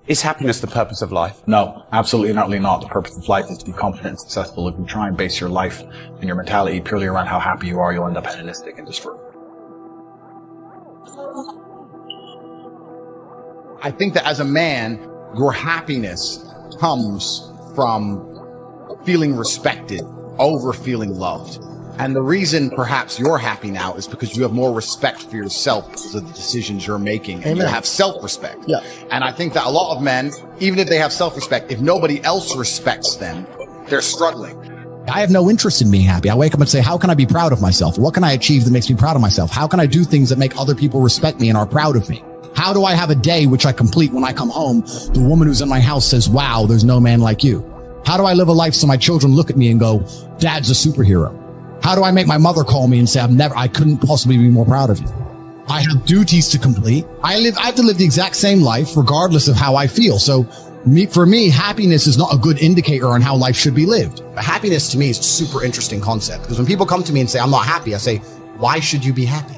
Is happiness the purpose of life? No, absolutely and utterly not. The purpose of life is to be confident and successful. If you try and base your life and your mentality purely around how happy you are, you'll end up hedonistic and destroyed. I think that as a man, your happiness comes from feeling respected over feeling loved. And the reason perhaps you're happy now is because you have more respect for yourself because of the decisions you're making. And you have self-respect. Yeah. And I think that a lot of men, even if they have self-respect, if nobody else respects them, they're struggling. I have no interest in being happy. I wake up and say, how can I be proud of myself? What can I achieve that makes me proud of myself? How can I do things that make other people respect me and are proud of me? How do I have a day which I complete when I come home? The woman who's in my house says, wow, there's no man like you. How do I live a life so my children look at me and go, Dad's a superhero? How do I make my mother call me and say, I couldn't possibly be more proud of you? I have duties to complete. I have to live the exact same life regardless of how I feel. So for me, happiness is not a good indicator on how life should be lived. Happiness to me is a super interesting concept because when people come to me and say, I'm not happy, I say, why should you be happy?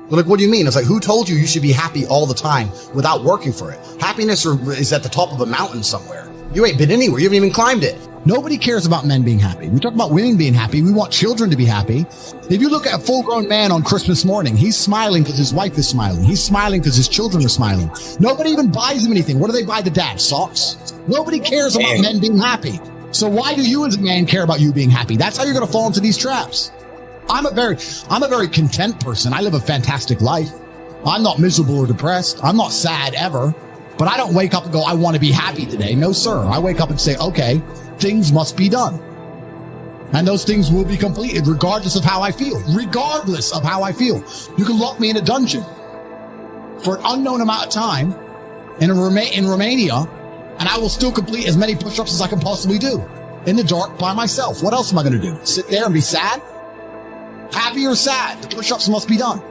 They're like, what do you mean? It's like, who told you should be happy all the time without working for it? Happiness is at the top of a mountain somewhere. You ain't been anywhere. You haven't even climbed it. Nobody cares about men being happy. We talk about women being happy. We want children to be happy. If you look at a full-grown man on Christmas morning, he's smiling because his wife is smiling. He's smiling because his children are smiling. Nobody even buys him anything. What do they buy the dad? Socks? Nobody cares about men being happy. So why do you as a man care about you being happy? That's how you're going to fall into these traps. I'm a very content person. I live a fantastic life. I'm not miserable or depressed. I'm not sad ever. But I don't wake up and go, I want to be happy today. No, sir. I wake up and say, okay, things must be done. And those things will be completed regardless of how I feel. Regardless of how I feel. You can lock me in a dungeon for an unknown amount of time in Romania, and I will still complete as many push-ups as I can possibly do in the dark by myself. What else am I going to do? Sit there and be sad? Happy or sad? The push-ups must be done.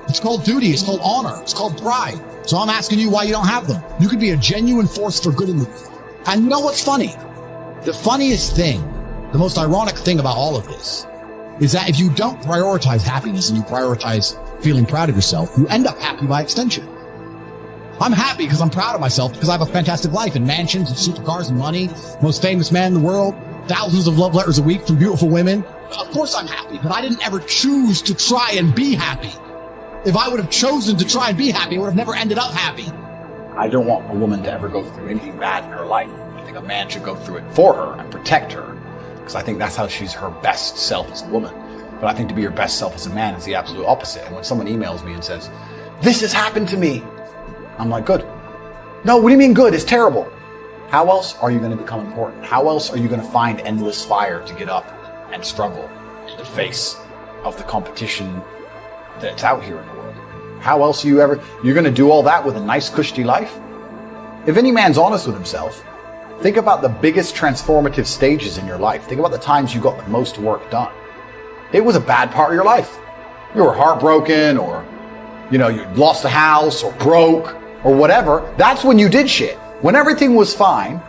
It's called duty. It's called honor. It's called pride. So I'm asking you why you don't have them. You could be a genuine force for good in the world. And you know what's funny? The funniest thing, the most ironic thing about all of this is that if you don't prioritize happiness and you prioritize feeling proud of yourself, you end up happy by extension. I'm happy because I'm proud of myself because I have a fantastic life and mansions and supercars and money, most famous man in the world, thousands of love letters a week from beautiful women. Of course I'm happy, but I didn't ever choose to try and be happy. If I would have chosen to try and be happy, I would have never ended up happy. I don't want a woman to ever go through anything bad in her life. I think a man should go through it for her and protect her, because I think that's how she's her best self as a woman. But I think to be your best self as a man is the absolute opposite. And when someone emails me and says, this has happened to me, I'm like, good. No, what do you mean good? It's terrible. How else are you going to become important? How else are you going to find endless fire to get up and struggle in the face of the competition that's out here in the world? How else are you're going to do all that with a nice cushy life? If any man's honest with himself, think about the biggest transformative stages in your life. Think about the times you got the most work done. It was a bad part of your life. You were heartbroken, or, you lost a house, or broke, or whatever. That's when you did shit. When everything was fine,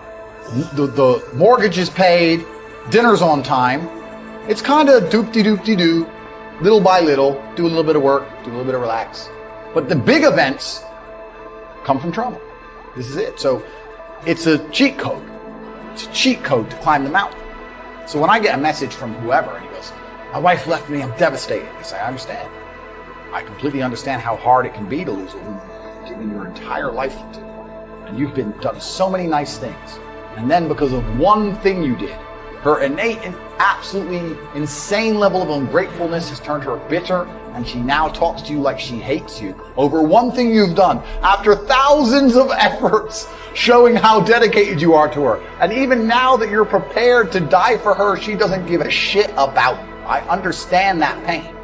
the mortgage is paid, dinner's on time, it's kind of doop-de-doop-de-doo. Little by little, do a little bit of work, do a little bit of relax. But the big events come from trauma. This is it. So it's a cheat code. It's a cheat code to climb the mountain. So when I get a message from whoever and he goes, my wife left me, I'm devastated. I say, I understand. I completely understand how hard it can be to lose a woman you've given your entire life to. And you've done so many nice things. And then because of one thing you did, her innate and absolutely insane level of ungratefulness has turned her bitter, and she now talks to you like she hates you over one thing you've done after thousands of efforts showing how dedicated you are to her. And even now that you're prepared to die for her, she doesn't give a shit about you. I understand that pain.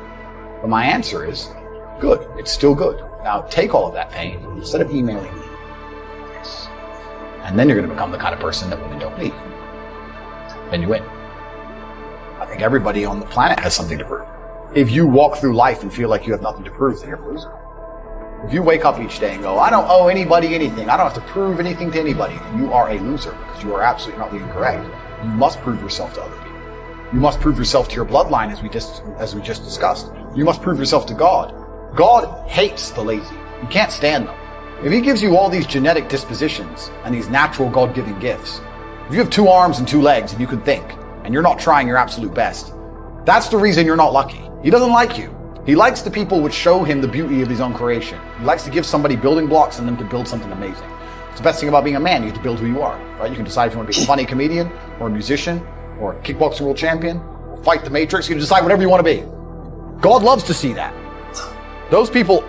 But my answer is, good. It's still good. Now take all of that pain, instead of emailing me. Yes. And then you're going to become the kind of person that women don't need. Then you win. I think everybody on the planet has something to prove. If you walk through life and feel like you have nothing to prove, then you're a loser. If you wake up each day and go, I don't owe anybody anything, I don't have to prove anything to anybody, you are a loser, because you are absolutely not being correct. You must prove yourself to other people. You must prove yourself to your bloodline, as we just discussed. You must prove yourself to God. God hates the lazy. You can't stand them. If he gives you all these genetic dispositions and these natural God-given gifts, if you have 2 arms and 2 legs and you can think, and you're not trying your absolute best, that's the reason you're not lucky. He doesn't like you. He likes the people which show him the beauty of his own creation. He likes to give somebody building blocks and them to build something amazing. It's the best thing about being a man. You get to build who you are, right? You can decide if you want to be a funny comedian or a musician or a kickboxing world champion or fight the Matrix. You can decide whatever you want to be. God loves to see that. Those people,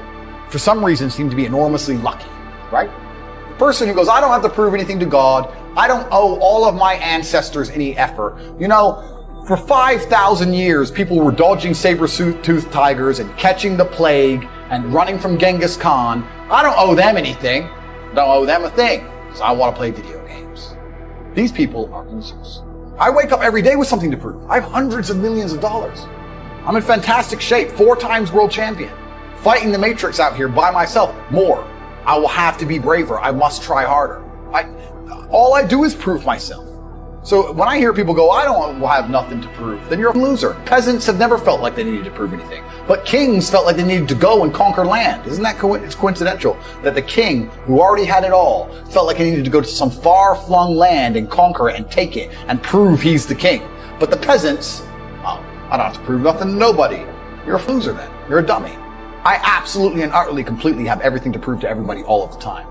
for some reason, seem to be enormously lucky, right? The person who goes, I don't have to prove anything to God. I don't owe all of my ancestors any effort. You know, for 5,000 years, people were dodging saber-toothed tigers and catching the plague and running from Genghis Khan. I don't owe them anything. I don't owe them a thing, because I want to play video games. These people are losers. I wake up every day with something to prove. I have hundreds of millions of dollars. I'm in fantastic shape, 4 times world champion. Fighting the Matrix out here by myself. More. I will have to be braver. I must try harder. All I do is prove myself. So when I hear people go, I don't have nothing to prove, then you're a loser. Peasants have never felt like they needed to prove anything. But kings felt like they needed to go and conquer land. Isn't that it's coincidental that the king, who already had it all, felt like he needed to go to some far-flung land and conquer it and take it and prove he's the king. But the peasants, oh, I don't have to prove nothing to nobody. You're a loser then. You're a dummy. I absolutely and utterly completely have everything to prove to everybody all of the time.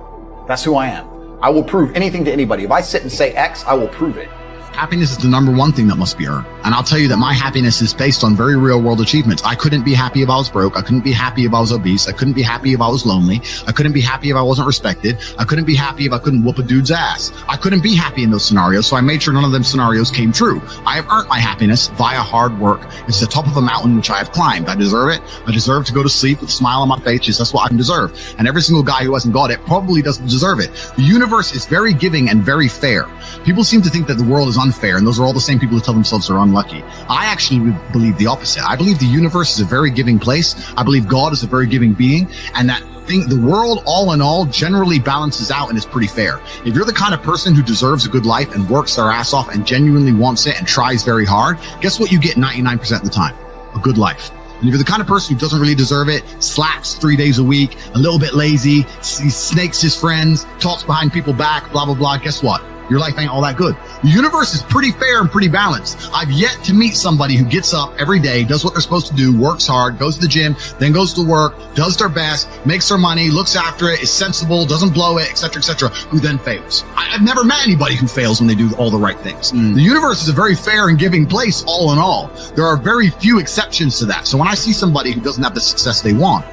That's who I am. I will prove anything to anybody. If I sit and say X, I will prove it. Happiness is the number one thing that must be earned. And I'll tell you that my happiness is based on very real world achievements. I couldn't be happy if I was broke. I couldn't be happy if I was obese. I couldn't be happy if I was lonely. I couldn't be happy if I wasn't respected. I couldn't be happy if I couldn't whoop a dude's ass. I couldn't be happy in those scenarios, so I made sure none of them scenarios came true. I have earned my happiness via hard work. It's the top of a mountain which I have climbed. I deserve it. I deserve to go to sleep with a smile on my face. Just that's what I can deserve. And every single guy who hasn't got it probably doesn't deserve it. The universe is very giving and very fair. People seem to think that the world is unfair, and those are all the same people who tell themselves they're unlucky. I actually believe the opposite. I believe the universe is a very giving place. I believe God is a very giving being, and that the world, all in all, generally balances out and is pretty fair. If you're the kind of person who deserves a good life and works their ass off and genuinely wants it and tries very hard, guess what you get 99% of the time? A good life. And if you're the kind of person who doesn't really deserve it, slacks 3 days a week, a little bit lazy, he snakes his friends, talks behind people's back, blah, blah, blah, guess what? Your life ain't all that good. The universe is pretty fair and pretty balanced. I've yet to meet somebody who gets up every day, does what they're supposed to do, works hard, goes to the gym, then goes to work, does their best, makes their money, looks after it, is sensible, doesn't blow it, etc., who then fails. I've never met anybody who fails when they do all the right things. The universe is a very fair and giving place, all in all. There are very few exceptions to that. So when I see somebody who doesn't have the success they want,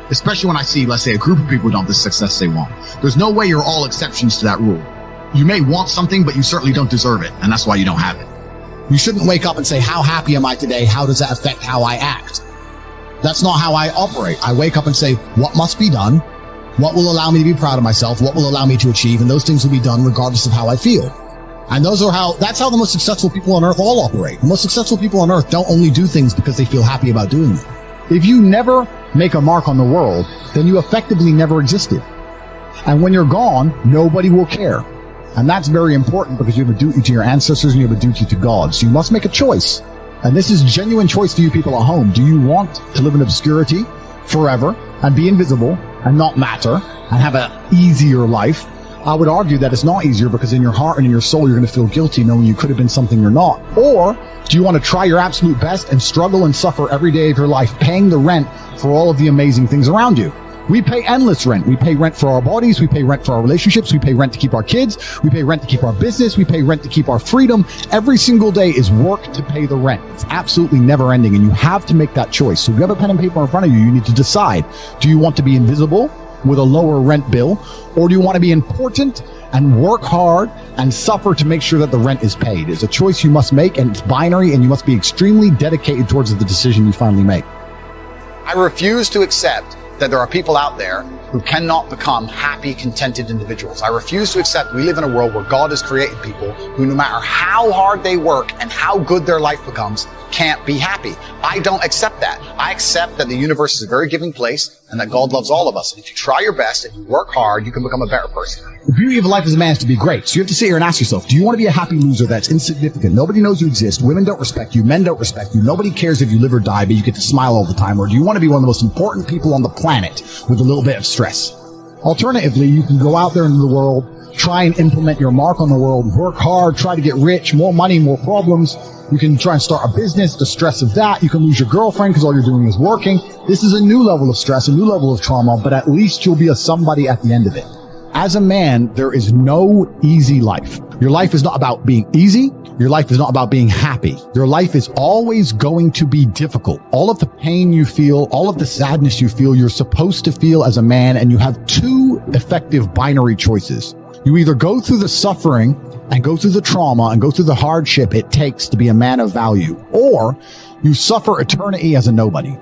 especially when I see, let's say, a group of people who don't have the success they want, there's no way you're all exceptions to that rule. You may want something, but you certainly don't deserve it, and that's why you don't have it. You shouldn't wake up and say, how happy am I today? How does that affect how I act? That's not how I operate. I wake up and say, what must be done? What will allow me to be proud of myself? What will allow me to achieve? And those things will be done regardless of how I feel. And that's how the most successful people on earth all operate. The most successful people on earth don't only do things because they feel happy about doing them. If you never make a mark on the world, then you effectively never existed. And when you're gone, nobody will care. And that's very important because you have a duty to your ancestors and you have a duty to God. So you must make a choice. And this is a genuine choice for you people at home. Do you want to live in obscurity forever and be invisible and not matter and have an easier life? I would argue that it's not easier because in your heart and in your soul, you're going to feel guilty knowing you could have been something you're not. Or do you want to try your absolute best and struggle and suffer every day of your life, paying the rent for all of the amazing things around you? We pay endless rent. We pay rent for our bodies. We pay rent for our relationships. We pay rent to keep our kids. We pay rent to keep our business. We pay rent to keep our freedom. Every single day is work to pay the rent. It's absolutely never ending, and you have to make that choice. So if you have a pen and paper in front of you, you need to decide, do you want to be invisible with a lower rent bill, or do you want to be important and work hard and suffer to make sure that the rent is paid? It's a choice you must make, and it's binary, and you must be extremely dedicated towards the decision you finally make. I refuse to accept that there are people out there who cannot become happy, contented individuals. I refuse to accept we live in a world where God has created people who, no matter how hard they work and how good their life becomes, can't be happy. I don't accept that. I accept that the universe is a very giving place and that God loves all of us. And if you try your best and you work hard, you can become a better person. The beauty of life as a man is to be great. So you have to sit here and ask yourself, do you want to be a happy loser that's insignificant? Nobody knows you exist. Women don't respect you. Men don't respect you. Nobody cares if you live or die, but you get to smile all the time. Or do you want to be one of the most important people on the planet with a little bit of stress? Alternatively, you can go out there into the world, try and implement your mark on the world, work hard, try to get rich, more money, more problems. You can try and start a business, the stress of that. You can lose your girlfriend because all you're doing is working. This is a new level of stress, a new level of trauma, but at least you'll be a somebody at the end of it. As a man, there is no easy life. Your life is not about being easy. Your life is not about being happy. Your life is always going to be difficult. All of the pain you feel, all of the sadness you feel, you're supposed to feel as a man, and you have two effective binary choices. You either go through the suffering and go through the trauma and go through the hardship it takes to be a man of value, or you suffer eternity as a nobody.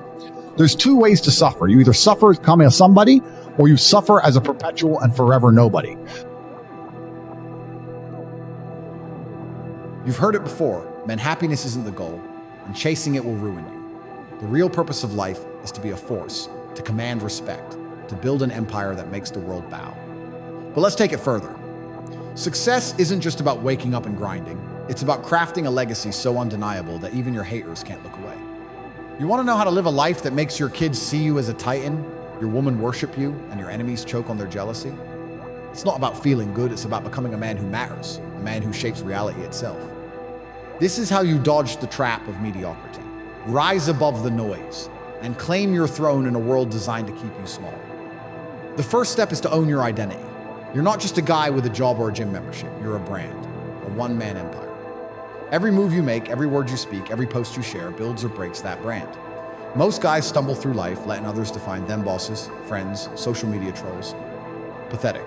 There's two ways to suffer. You either suffer as becoming a somebody, or you suffer as a perpetual and forever nobody. You've heard it before, man, happiness isn't the goal, and chasing it will ruin you. The real purpose of life is to be a force, to command respect, to build an empire that makes the world bow. But let's take it further. Success isn't just about waking up and grinding. It's about crafting a legacy so undeniable that even your haters can't look away. You want to know how to live a life that makes your kids see you as a titan, your woman worship you, and your enemies choke on their jealousy? It's not about feeling good, it's about becoming a man who matters, a man who shapes reality itself. This is how you dodge the trap of mediocrity. Rise above the noise and claim your throne in a world designed to keep you small. The first step is to own your identity. You're not just a guy with a job or a gym membership. You're a brand, a one-man empire. Every move you make, every word you speak, every post you share builds or breaks that brand. Most guys stumble through life letting others define them bosses, friends, social media trolls. Pathetic.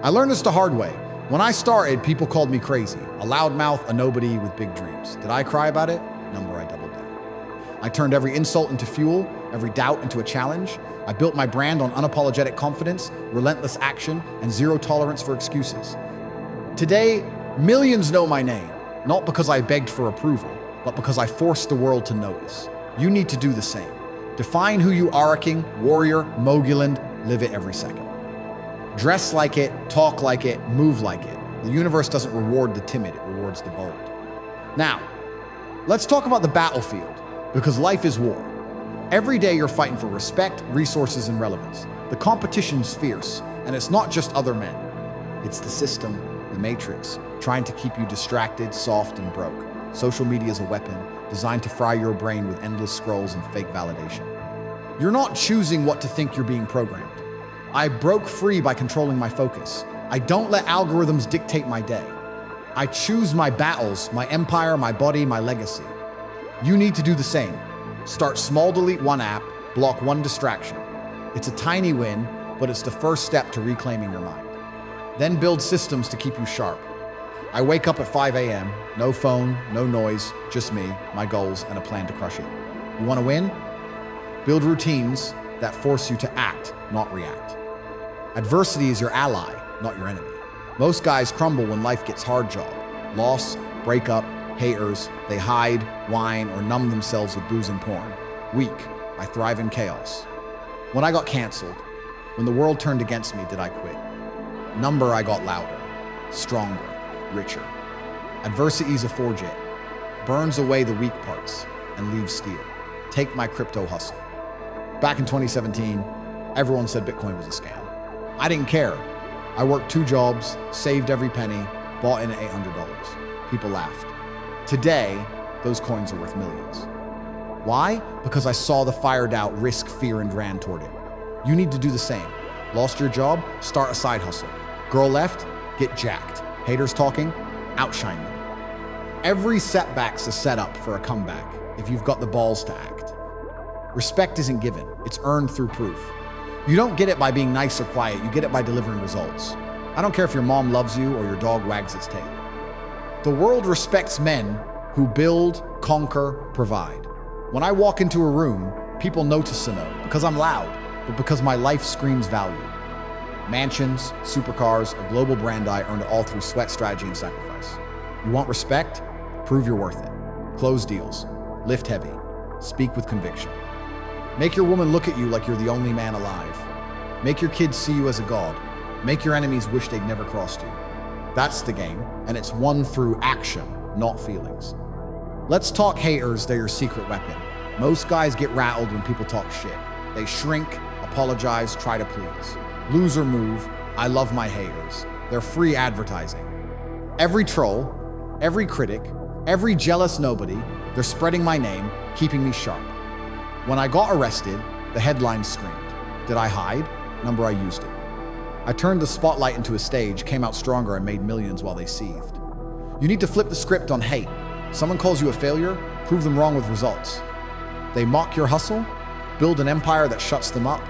I learned this the hard way. When I started, people called me crazy, a loudmouth, a nobody with big dreams. Did I cry about it? Number, I doubled down. I turned every insult into fuel, every doubt into a challenge. I built my brand on unapologetic confidence, relentless action, and zero tolerance for excuses. Today, millions know my name, not because I begged for approval, but because I forced the world to notice. You need to do the same. Define who you are, a king, warrior, Moguland, live it every second. Dress like it, talk like it, move like it. The universe doesn't reward the timid, it rewards the bold. Now, let's talk about the battlefield, because life is war. Every day you're fighting for respect, resources, and relevance. The competition's fierce, and it's not just other men. It's the system, the matrix, trying to keep you distracted, soft, and broke. Social media is a weapon designed to fry your brain with endless scrolls and fake validation. You're not choosing what to think, you're being programmed. I broke free by controlling my focus. I don't let algorithms dictate my day. I choose my battles, my empire, my body, my legacy. You need to do the same. Start small, delete one app, block one distraction. It's a tiny win, but it's the first step to reclaiming your mind. Then build systems to keep you sharp. I wake up at 5 a.m., no phone, no noise, just me, my goals, and a plan to crush it. You want to win? Build routines that force you to act, not react. Adversity is your ally, not your enemy. Most guys crumble when life gets hard job. Loss, breakup, haters, they hide, whine, or numb themselves with booze and porn. Weak, I thrive in chaos. When I got canceled, when the world turned against me, did I quit? Number, I got louder, stronger, richer. Adversity is a forge-it, burns away the weak parts and leaves steel. Take my crypto hustle. Back in 2017, everyone said Bitcoin was a scam. I didn't care. I worked 2 jobs, saved every penny, bought in at $800. People laughed. Today, those coins are worth millions. Why? Because I saw the fire doubt, risk, fear, and ran toward it. You need to do the same. Lost your job? Start a side hustle. Girl left? Get jacked. Haters talking? Outshine them. Every setback's a setup for a comeback if you've got the balls to act. Respect isn't given, it's earned through proof. You don't get it by being nice or quiet, you get it by delivering results. I don't care if your mom loves you or your dog wags its tail. The world respects men who build, conquer, provide. When I walk into a room, people notice to know, because I'm loud, but because my life screams value. Mansions, supercars, a global brand I earned all through sweat, strategy, and sacrifice. You want respect? Prove you're worth it. Close deals. Lift heavy. Speak with conviction. Make your woman look at you like you're the only man alive. Make your kids see you as a god. Make your enemies wish they'd never crossed you. That's the game, and it's won through action, not feelings. Let's talk haters, they're your secret weapon. Most guys get rattled when people talk shit. They shrink, apologize, try to please. Loser move. I love my haters. They're free advertising. Every troll, every critic, every jealous nobody, they're spreading my name, keeping me sharp. When I got arrested, the headlines screamed. Did I hide? Number, I used it. I turned the spotlight into a stage, came out stronger, and made millions while they seethed. You need to flip the script on hate. Someone calls you a failure, prove them wrong with results. They mock your hustle, build an empire that shuts them up.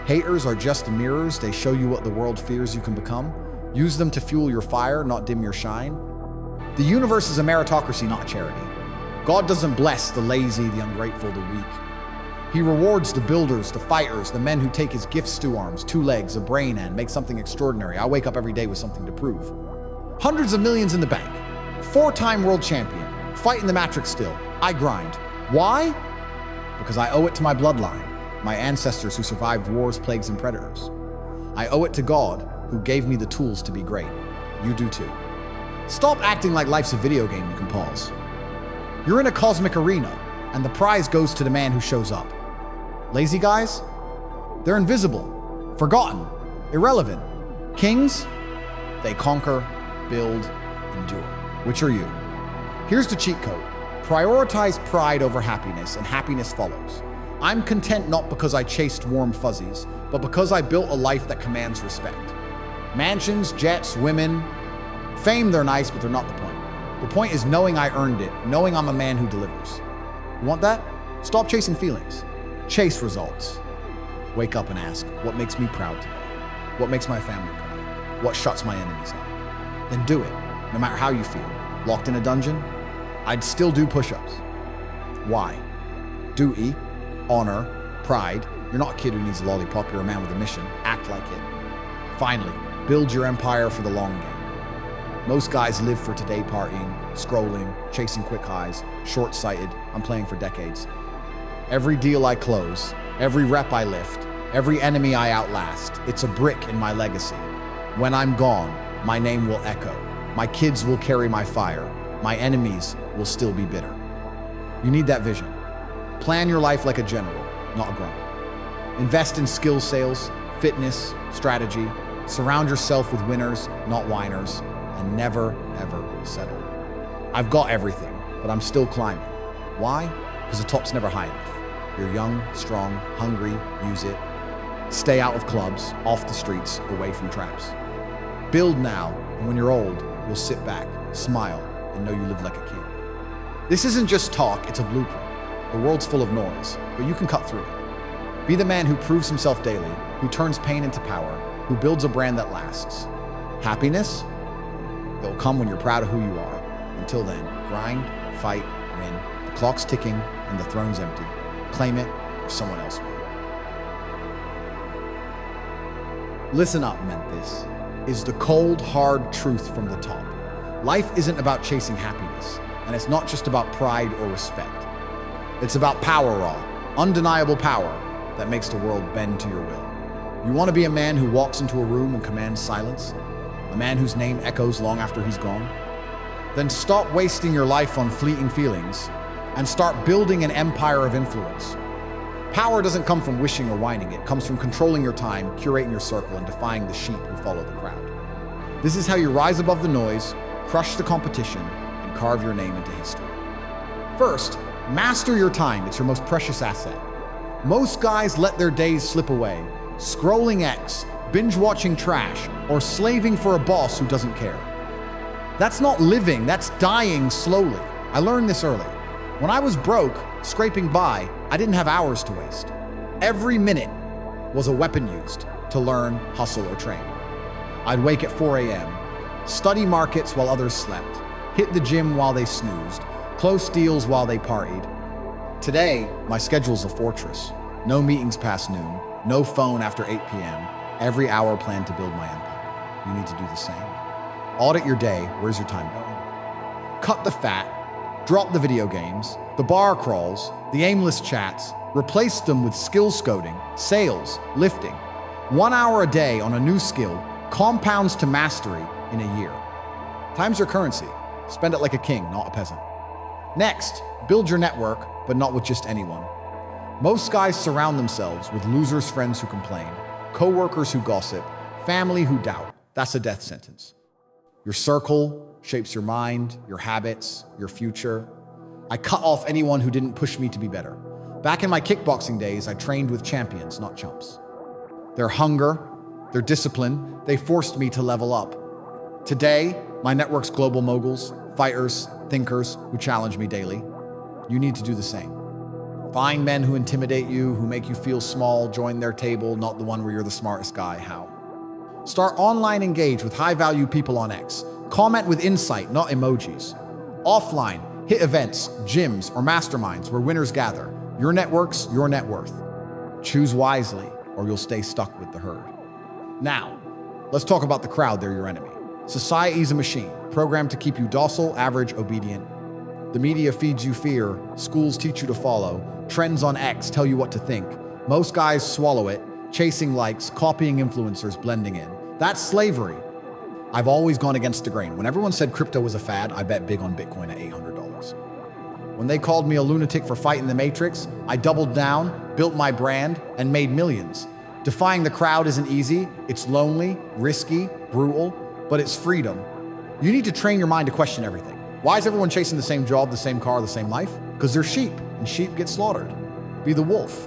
Haters are just mirrors. They show you what the world fears you can become. Use them to fuel your fire, not dim your shine. The universe is a meritocracy, not a charity. God doesn't bless the lazy, the ungrateful, the weak. He rewards the builders, the fighters, the men who take his gifts to arms, 2 legs, a brain, and make something extraordinary. I wake up every day with something to prove. Hundreds of millions in the bank. 4-time world champion. Fighting the matrix still. I grind. Why? Because I owe it to my bloodline, my ancestors who survived wars, plagues, and predators. I owe it to God, who gave me the tools to be great. You do too. Stop acting like life's a video game you can pause. You're in a cosmic arena, and the prize goes to the man who shows up. Lazy guys? They're invisible, forgotten, irrelevant. Kings? They conquer, build, endure. Which are you? Here's the cheat code. Prioritize pride over happiness, and happiness follows. I'm content not because I chased warm fuzzies, but because I built a life that commands respect. Mansions, jets, women. Fame, they're nice, but they're not the point. The point is knowing I earned it, knowing I'm a man who delivers. You want that? Stop chasing feelings. Chase results. Wake up and ask, what makes me proud today? What makes my family proud? What shuts my enemies up? Then do it, no matter how you feel. Locked in a dungeon? I'd still do push-ups. Why? Duty, honor, pride. You're not a kid who needs a lollipop, you're a man with a mission. Act like it. Finally, build your empire for the long game. Most guys live for today, partying, scrolling, chasing quick highs, short-sighted. I'm playing for decades. Every deal I close, every rep I lift, every enemy I outlast, it's a brick in my legacy. When I'm gone, my name will echo. My kids will carry my fire. My enemies will still be bitter. You need that vision. Plan your life like a general, not a grunt. Invest in skill sales, fitness, strategy. Surround yourself with winners, not whiners, and never, ever settle. I've got everything, but I'm still climbing. Why? Because the top's never high enough. You're young, strong, hungry, use it. Stay out of clubs, off the streets, away from traps. Build now, and when you're old, you'll sit back, smile, and know you live like a king. This isn't just talk, it's a blueprint. The world's full of noise, but you can cut through it. Be the man who proves himself daily, who turns pain into power, who builds a brand that lasts. Happiness? It'll come when you're proud of who you are. Until then, grind, fight, win. The clock's ticking and the throne's empty. Claim it, or someone else will. Listen up, Memphis, is the cold, hard truth from the top. Life isn't about chasing happiness, and it's not just about pride or respect. It's about power raw, undeniable power that makes the world bend to your will. You want to be a man who walks into a room and commands silence? A man whose name echoes long after he's gone? Then stop wasting your life on fleeting feelings and start building an empire of influence. Power doesn't come from wishing or whining. It comes from controlling your time, curating your circle, and defying the sheep who follow the crowd. This is how you rise above the noise, crush the competition, and carve your name into history. First, master your time. It's your most precious asset. Most guys let their days slip away, scrolling X, binge-watching trash, or slaving for a boss who doesn't care. That's not living, that's dying slowly. I learned this early. When I was broke, scraping by, I didn't have hours to waste. Every minute was a weapon used to learn, hustle, or train. I'd wake at 4 a.m., study markets while others slept, hit the gym while they snoozed, close deals while they partied. Today, my schedule's a fortress. No meetings past noon, no phone after 8 p.m., every hour planned to build my empire. You need to do the same. Audit your day. Where's your time going? Cut the fat. Drop the video games, the bar crawls, the aimless chats, replace them with skill scoding, sales, lifting. 1 hour a day on a new skill compounds to mastery in a year. Time's your currency. Spend it like a king, not a peasant. Next, build your network, but not with just anyone. Most guys surround themselves with losers' friends who complain, co-workers who gossip, family who doubt. That's a death sentence. Your circle shapes your mind, your habits, your future. I cut off anyone who didn't push me to be better. Back in my kickboxing days, I trained with champions, not chumps. Their hunger, their discipline, they forced me to level up. Today, my network's global moguls, fighters, thinkers who challenge me daily. You need to do the same. Find men who intimidate you, who make you feel small, join their table, not the one where you're the smartest guy. How? Start online engage with high-value people on X. Comment with insight, not emojis. Offline, hit events, gyms, or masterminds where winners gather. Your network's your net worth. Choose wisely, or you'll stay stuck with the herd. Now, let's talk about the crowd. They're your enemy. Society's a machine, programmed to keep you docile, average, obedient. The media feeds you fear, schools teach you to follow, trends on X tell you what to think. Most guys swallow it, chasing likes, copying influencers, blending in. That's slavery. I've always gone against the grain. When everyone said crypto was a fad, I bet big on Bitcoin at $800. When they called me a lunatic for fighting the Matrix, I doubled down, built my brand, and made millions. Defying the crowd isn't easy. It's lonely, risky, brutal, but it's freedom. You need to train your mind to question everything. Why is everyone chasing the same job, the same car, the same life? Because they're sheep, and sheep get slaughtered. Be the wolf.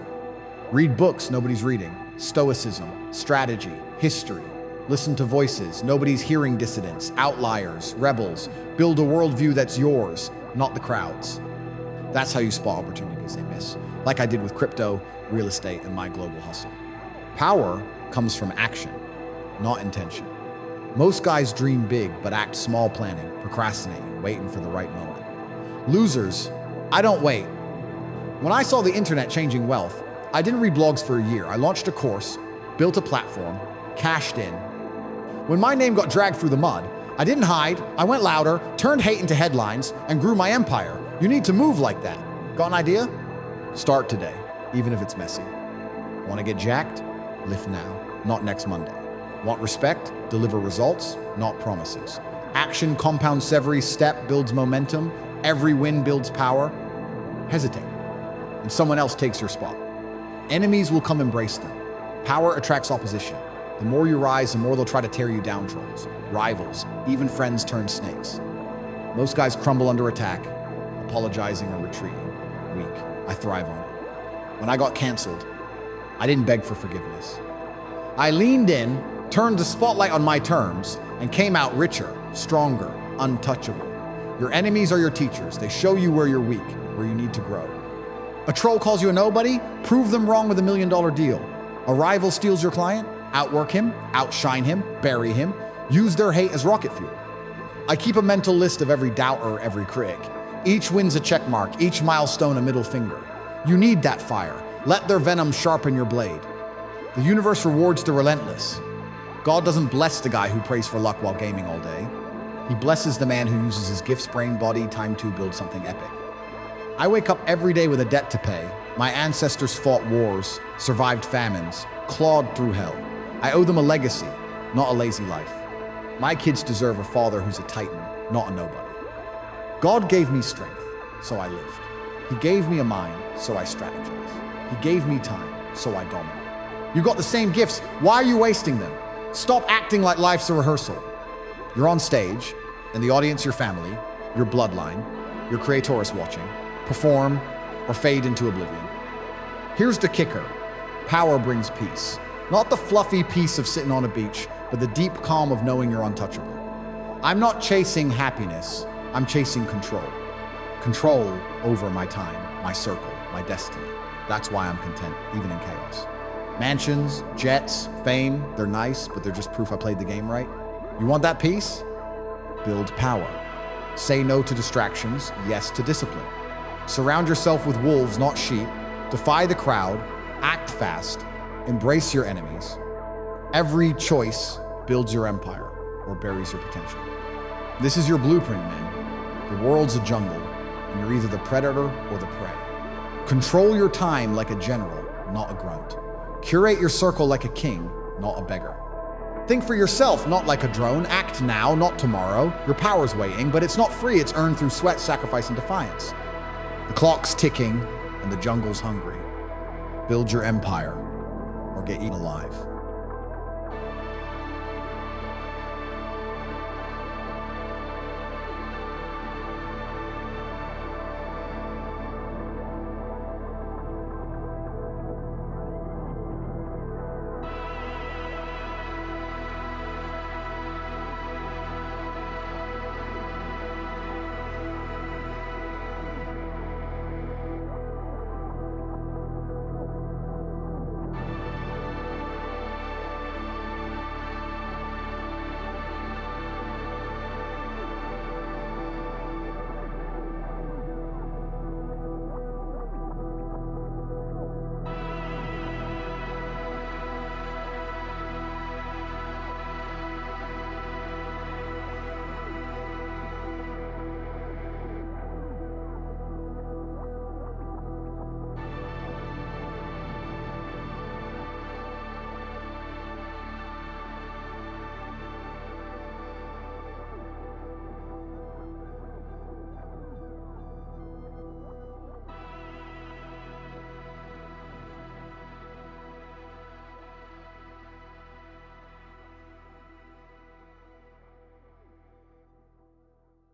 Read books nobody's reading. Stoicism, strategy, history. Listen to voices. Nobody's hearing dissidents, outliers, rebels. Build a worldview that's yours, not the crowd's. That's how you spot opportunities they miss, like I did with crypto, real estate, and my global hustle. Power comes from action, not intention. Most guys dream big, but act small, planning, procrastinating, waiting for the right moment. Losers, I don't wait. When I saw the internet changing wealth, I didn't read blogs for a year. I launched a course, built a platform, cashed in. When my name got dragged through the mud, I didn't hide, I went louder, turned hate into headlines, and grew my empire. You need to move like that. Got an idea? Start today, even if it's messy. Want to get jacked? Lift now, not next Monday. Want respect? Deliver results, not promises. Action compounds every step, builds momentum. Every win builds power. Hesitate, and someone else takes your spot. Enemies will come embrace them. Power attracts opposition. The more you rise, the more they'll try to tear you down, trolls. Rivals, even friends turn snakes. Most guys crumble under attack, apologizing or retreating. Weak. I thrive on it. When I got canceled, I didn't beg for forgiveness. I leaned in, turned the spotlight on my terms, and came out richer, stronger, untouchable. Your enemies are your teachers. They show you where you're weak, where you need to grow. A troll calls you a nobody? Prove them wrong with $1 million deal. A rival steals your client? Outwork him, outshine him, bury him. Use their hate as rocket fuel. I keep a mental list of every doubter, every critic. Each win's a check mark, each milestone a middle finger. You need that fire. Let their venom sharpen your blade. The universe rewards the relentless. God doesn't bless the guy who prays for luck while gaming all day. He blesses the man who uses his gifts, brain, body, time to build something epic. I wake up every day with a debt to pay. My ancestors fought wars, survived famines, clawed through hell. I owe them a legacy, not a lazy life. My kids deserve a father who's a titan, not a nobody. God gave me strength, so I lived. He gave me a mind, so I strategized. He gave me time, so I dominate. You got the same gifts. Why are you wasting them? Stop acting like life's a rehearsal. You're on stage, and the audience, your family, your bloodline, your creator is watching. Perform or fade into oblivion. Here's the kicker. Power brings peace. Not the fluffy peace of sitting on a beach, but the deep calm of knowing you're untouchable. I'm not chasing happiness. I'm chasing control. Control over my time, my circle, my destiny. That's why I'm content, even in chaos. Mansions, jets, fame, they're nice, but they're just proof I played the game right. You want that peace? Build power. Say no to distractions, yes to discipline. Surround yourself with wolves, not sheep. Defy the crowd, act fast, embrace your enemies. Every choice builds your empire or buries your potential. This is your blueprint, man. The world's a jungle, and you're either the predator or the prey. Control your time like a general, not a grunt. Curate your circle like a king, not a beggar. Think for yourself, not like a drone. Act now, not tomorrow. Your power's waiting, but it's not free. It's earned through sweat, sacrifice, and defiance. The clock's ticking, and the jungle's hungry. Build your empire, or get eaten alive.